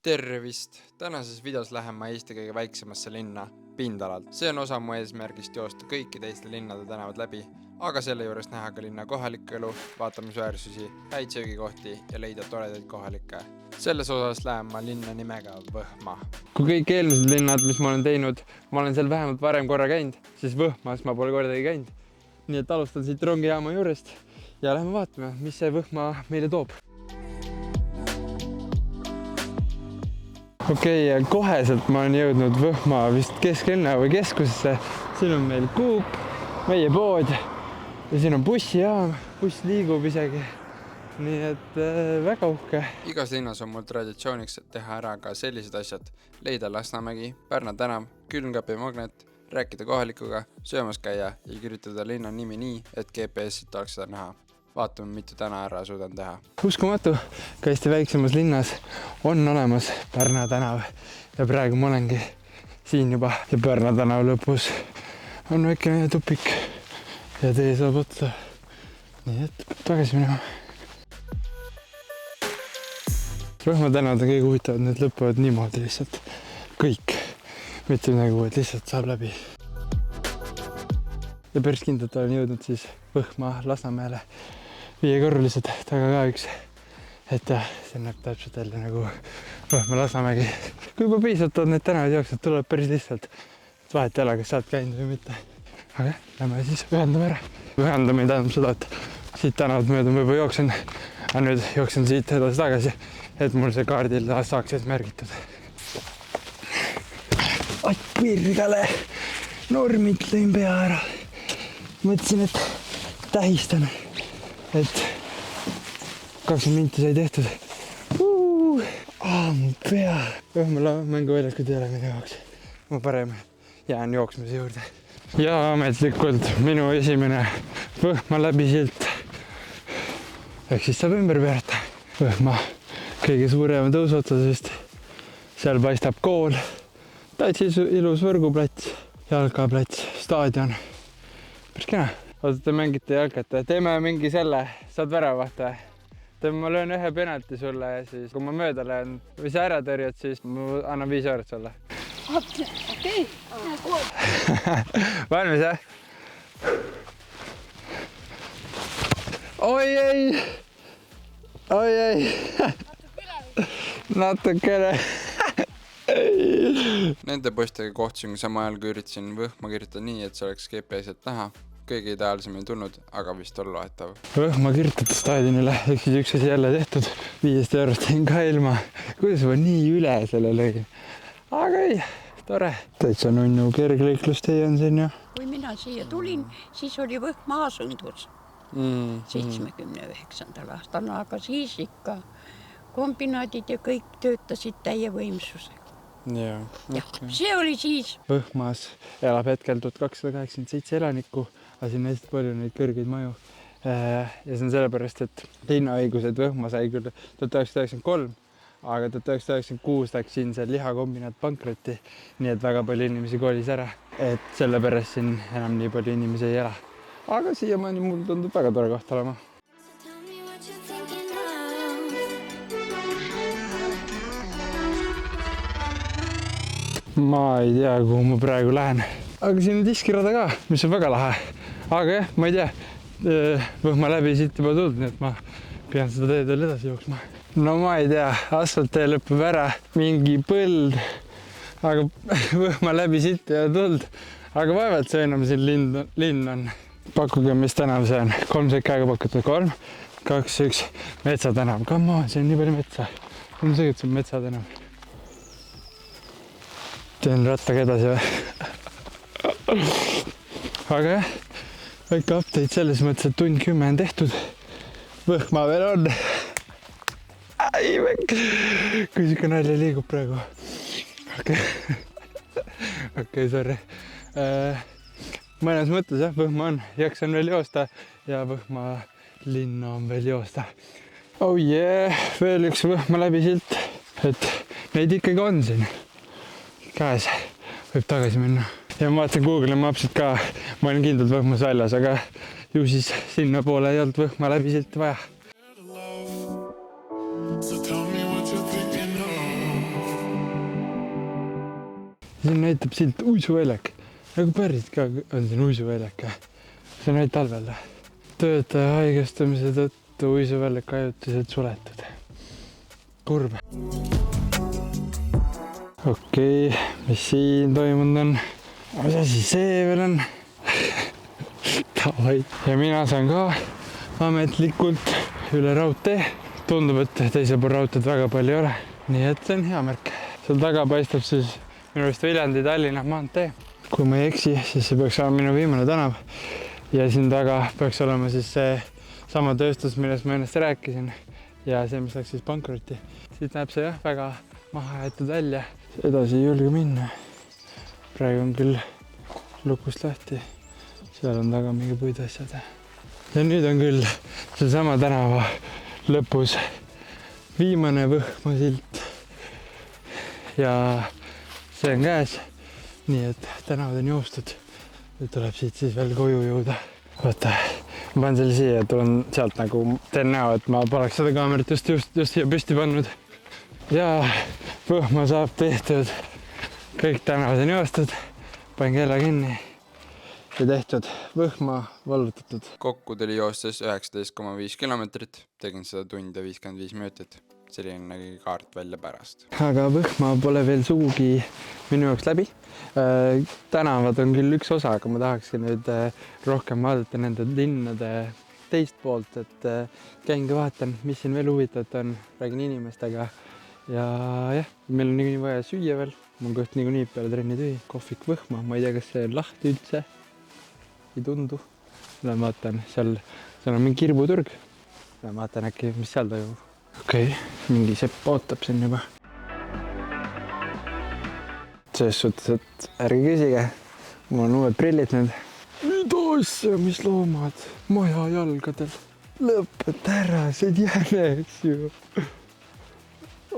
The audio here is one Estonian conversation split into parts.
Tervist! Tänases videos lähen ma Eesti kõige väiksemasse linna, Pindalalt. See on osa mu eesmärgist joosta kõiki teiste linnade tänavad läbi, aga selle juures näha ka linna kohalikku elu, vaatamisväärsusi, häid söögikohti ja leida toredaid kohalikke. Selles osas lähen ma linna nimega Võhma. Kui kõik eelmised linnad, mis ma olen teinud, ma olen seal vähemalt varem korra käinud, siis Võhmas ma pole kordagi käinud. Nii et alustan siit rongijaama juurest ja lähme vaatame, mis see Võhma meile toob. Okei, koheselt ma olen jõudnud Võhma vist kesklinna või keskusesse. Siin on meil Coop, meie pood ja siin on bussijaam. Buss liigub isegi. Nii et väga uhke. Igas linnas on mul traditsiooniks teha ära ka sellised asjad. Leida Lasnamägi, Pärna tänav, külmkapi magnet, rääkida kohalikuga, söömas käia ja kirjutada linna nimi nii, et GPS-it oleks seda näha. Vaatame, mitu täna ära suudan teha. Uskumatu, ka Eesti väiksemas linnas on olemas Pärna tänav ja praegu ma olengi siin juba ja Pärna tänav lõpus on väikene tupik ja tee saab otsa. Nii et tagasi minema. Võhma tänavad on kõige huvitavad, need lõpuvad niimoodi lihtsalt kõik. Mitte nagu, et lihtsalt saab läbi. Ja päris kindlalt olen jõudnud siis Võhma Lasnamäele. 5-korrulised, taga ka üks. Et see näeb täpselt jälle nagu Võhma Lasnamägi. Kui juba piisavalt on need tänavad jooksnud, tuleb päris lihtsalt. Vahet ei ole, kas saad käinud või mitte. Aga lähme siis ühendame ära. Ühendame tähendab seda, et siit tänavad mööda ma juba jooksen. Aga nüüd jooksen siit edasi tagasi, et mul see kaardil saaks ees märgitud. Oi, pirgale! Normid lõin pea ära. Mõtlesin, et tähistan, et 20 minti sai tehtud. Mu pea. Võhma mängu väljas, kui teile minu jaoks. Ma parem jään jooksmise juurde. Ja ametlikult minu esimene Võhma läbisilt. Ehk siis saab ümber pöörata. Võhma kõige suurema tõusu otsas vist. Seal paistab kool. Täitsa ilus võrguplats, jalkaplats, staadion. Päris kena. Oota, te mängite jalkat. Teeme mingi selle, saad väravaht või? Ma löön ühe penalti sulle ja siis, kui ma mööda löön või sa ära tõrjad, siis ma annan 5 eurot sulle. Okei. Valmis, jah? Oi ei! Oi ei! Natukene. Nende postidega kohtusin sama ajal, kui üritasin Võhma kirjutada nii, et see oleks GPS-et näha. Kõige ideaalsem ei tulnud, aga vist on loetav. Võhma kirjutatud staadionile, ehk siis üks asi jälle tehtud. 5 eurot siin ka ilma. Kuidas ma nii üle selle lõin? Aga ei, tore. Täitsa nunnu kergliiklustee on siin ju. Kui mina siia tulin, siis oli Võhma asundus 79. aastal, aga siis ikka kombinaadid ja kõik töötasid täie võimsusega. Ja, see oli siis. Võhmas elab hetkel 1287 elanikku, aga siin on hästi palju neid kõrgeid maju. Ja see on sellepärast, et linnaõigused Võhma sai küll 1993, aga 1996 läks siin see lihakombinaat pankrotti, nii et väga palju inimesi kolis ära, et sellepärast siin enam nii palju inimesi ei ela. Aga siiamaani mul tundub väga tore koht olema. Ma ei tea, kuhu ma praegu lähen. Aga siin on diskirada ka, mis on väga lahe. Aga jah, ma ei tea, Võhma läbi siit juba tuld, nii et ma pean seda teed veel edasi jooksma. No ma ei tea, asfalttee lõpeb ära, mingi põld, aga Võhma läbi siit ja tuld. Aga vaevalt see enam siin linn on. Pakkuge, mis tänav see on. 3 sekka aega pakutud. 3, 2, 1, metsatänav. Come on, see on nii palju metsa. On see, et see on metsatänav. Teen rattaga edasi või? Aga jah, väike update selles mõttes, et tund 10 on tehtud. Võhma veel on. Kui siuke nalja liigub praegu. Okei, sorry. Mõnes mõttes jah, Võhma on. Jaksan veel joosta ja Võhma linna on veel joosta. Oh yeah, veel üks Võhma läbi silt. Et neid ikkagi on siin. Käes võib tagasi minna. Ja ma vaatasin Google Mapsit ka, ma olin kindlalt Võhmas väljas, aga ju siis sinna poole ei olnud Võhma läbi silti vaja. So tell me what you're thinking of. Siin näitab silt uisuväljak. Nagu päris ka on siin uisuväljak. See on ainult talvel. Töötaja haigestumise tõttu uisuväljak ajutiselt suletud. Kurb. Okei, mis siin toimunud on? Mis asi see veel on? Tavai. Ja mina saan ka ametlikult üle raudtee. Tundub, et teisel pool raudteed väga palju ei ole. Nii et see on hea märk. Seal taga paistab siis minu vist Viljandi Tallinna maantee. Kui ma ei eksi, siis see peaks olema minu viimane tänav. Ja siin taga peaks olema siis see sama tööstus, millest ma ennast rääkisin. Ja see, mis läks siis pankrotti. Siit näeb see jah väga maha jäetud välja. Edasi ei julge minna. Praegu on küll lukust lahti. Seal on taga mingi puidasjad. Ja nüüd on küll seesama tänava lõpus viimane Võhma silt. Ja see on käes. Nii et tänavad on joostud. Nüüd tuleb siit siis veel koju jõuda. Vaata, ma panen selle siia ja tulen sealt nagu teen näo, et ma poleks seda kaamerat just siia püsti pannud. Ja Võhma saab tehtud. Kõik tänavad on joostud. Panen kella kinni. Ja tehtud. Võhma vallutatud. Kokku tuli joostes 19,5 kilomeetrit. Tegin seda tunde 55 minutit. Selline nägi kaart välja pärast. Aga Võhma pole veel sugugi minu jaoks läbi. Tänavad on küll üks osa, aga ma tahaksin nüüd rohkem vaadata nende linnade teist poolt, et käingi vaatan, mis siin veel huvitavat on, räägin inimestega. Ja jah, meil on niikuinii vaja süüa veel. Mul koht niikuinii peale trenni tühi. Kohvik Võhma, ma ei tea, kas see on lahti üldse. Ei tundu. Lähen vaatan, seal on mingi kirbuturg. Lähen vaatan äkki, mis seal toimub. Okei, mingi sepp ootab siin juba. Selles suhtes, et ärge küsige. Mul on uued prillid nüüd. Mida asja, mis loomad? Maja jalgadel. Lõpeta ära, see on jänes ju.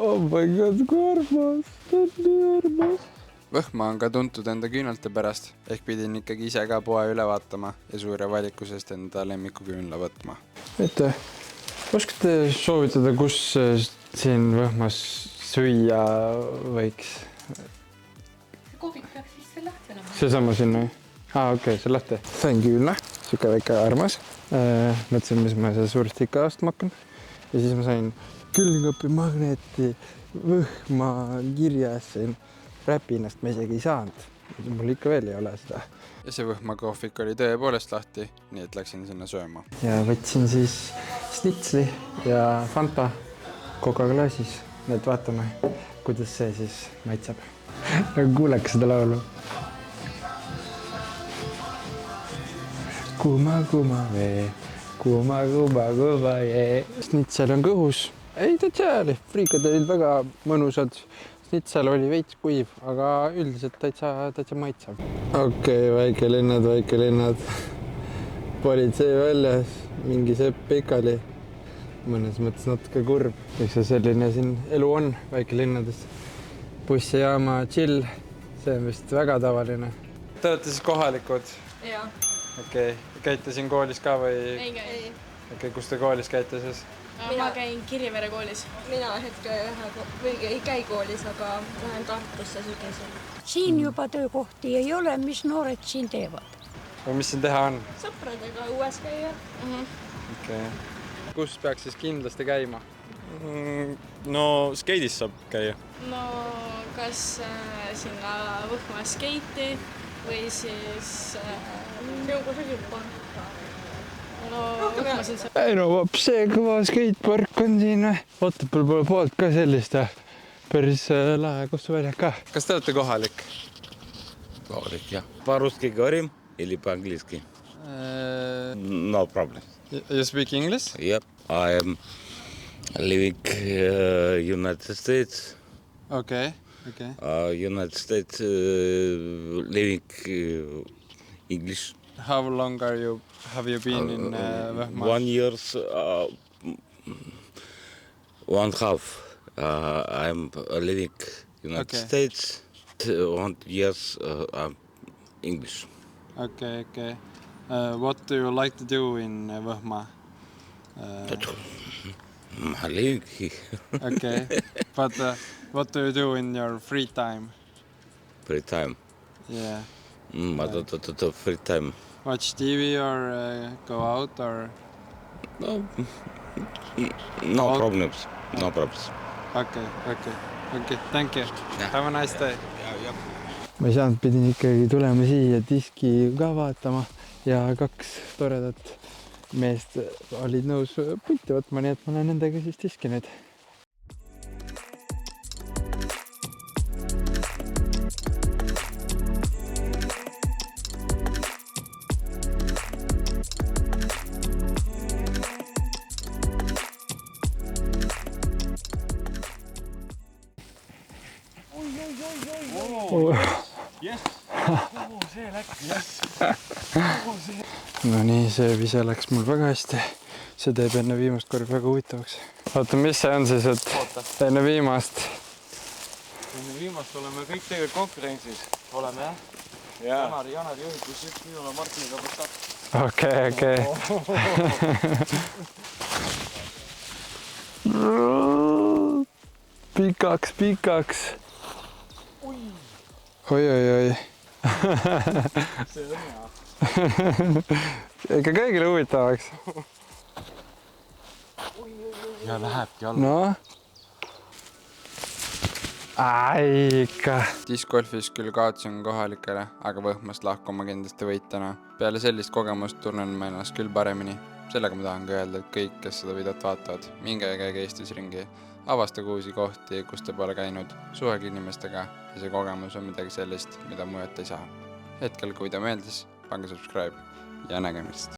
Oh my god, kui armas. Ta on nii armas. Võhma on ka tuntud enda küünalte pärast, ehk pidin ikkagi ise ka poe üle vaatama ja suure valikusest enda lemmiku küünla võtma. Ette, oskate soovitada, kus siin Võhmas süüa võiks? Kohvik peaks siis veel lahti olema. Seesama sinna? Okei, see on lahti. Sain küünla, siuke väike armas. Mõtlesin, mis ma seda suuresti ikka ostma hakkan. Ja siis ma sain külmkapi magneti Võhma kirjas siin. Räpinast ma isegi ei saanud. Mul ikka veel ei ole seda. Ja see Võhma kohvik oli tõepoolest lahti, nii et läksin sinna sööma. Ja võtsin siis snitsli ja Fanta Coca-Glaasis. Nüüd vaatame, kuidas see siis maitseb. Kuuleks seda laulu. Kuuma vee, kuuma jee. Snitsel on kõhus. Ei täitsa oli. Friikad olid väga mõnusad. Snitsel oli veits kuiv, aga üldiselt täitsa maitseb. Okei, väikelinnad. Politsei väljas, mingi sepp pikali. Mõnes mõttes natuke kurb. Eks see selline siin elu on väikelinnades. Bussijaama chill, see on vist väga tavaline. Te olete siis kohalikud? Jaa. Okei, käite siin koolis ka või? Ei käi. Okei, kus te koolis käite siis? Ma käin Kirjevere koolis. Mina ei käi koolis, aga lähen Tartusse sügisel. Siin juba töökohti ei ole, mis noored siin teevad. Või mis siin teha on? Sõpradega õues käia. Okei. Kus peaks siis kindlasti käima? No skeidis saab käia. No kas sinna Võhma skeiti või siis Võhma siin saab. Ei no vaps, see kõva skatepark on siin. Otepääl pole poolt ka sellist. Päris lahe kossuväljak ka. Kas te olete kohalik? Kohalik, jah. По-русски говорим или по-английски? No problem. You speak English? Yep. I am living United States. Okay. United States living English. How long have you been in Võhma? 1 year, 1.5. I'm living United States. 1 year English. Okay. What do you like to do in Võhma? I'm living here. Okay. But what do you do in your free time? free time. Yeah. Free time. Watch TV or go out or? No Oh. problems. No problems. Okay. Thank you. Yeah. Have a nice day. Yeah. Ma ei saanud, pidin ikkagi tulema siia diski ka vaatama ja 2 toredat meest olid nõus pulti võtma, nii et ma lähen nendega siis diski nüüd. No nii, see vise läks mul väga hästi. See teeb enne viimast korda väga huvitavaks. Oota, mis see on siis, et enne viimast? Enne viimast oleme kõik tegelikult konkurentsis. Oleme jah? Janari juhid, kus üks minule Martiniga võtab. Okei. Pikaks. Oi. See on hea. Ikka kõigile huvitavaks. Ja lähebki alla. No. Ikka. Discgolfis küll kaotsin kohalikele, aga Võhmast lahkuma kindlasti võitjana. Peale sellist kogemust tunnen ma ennast küll paremini. Sellega ma tahan ka öelda, et kõik, kes seda videot vaatavad, minge ja käige Eestis ringi. Avastage uusi kohti, kus te pole käinud, suhegi inimestega ja see kogemus on midagi sellist, mida mujalt ei saa. Hetkel, kui ta meeldis, pange subscribe ja nägemist.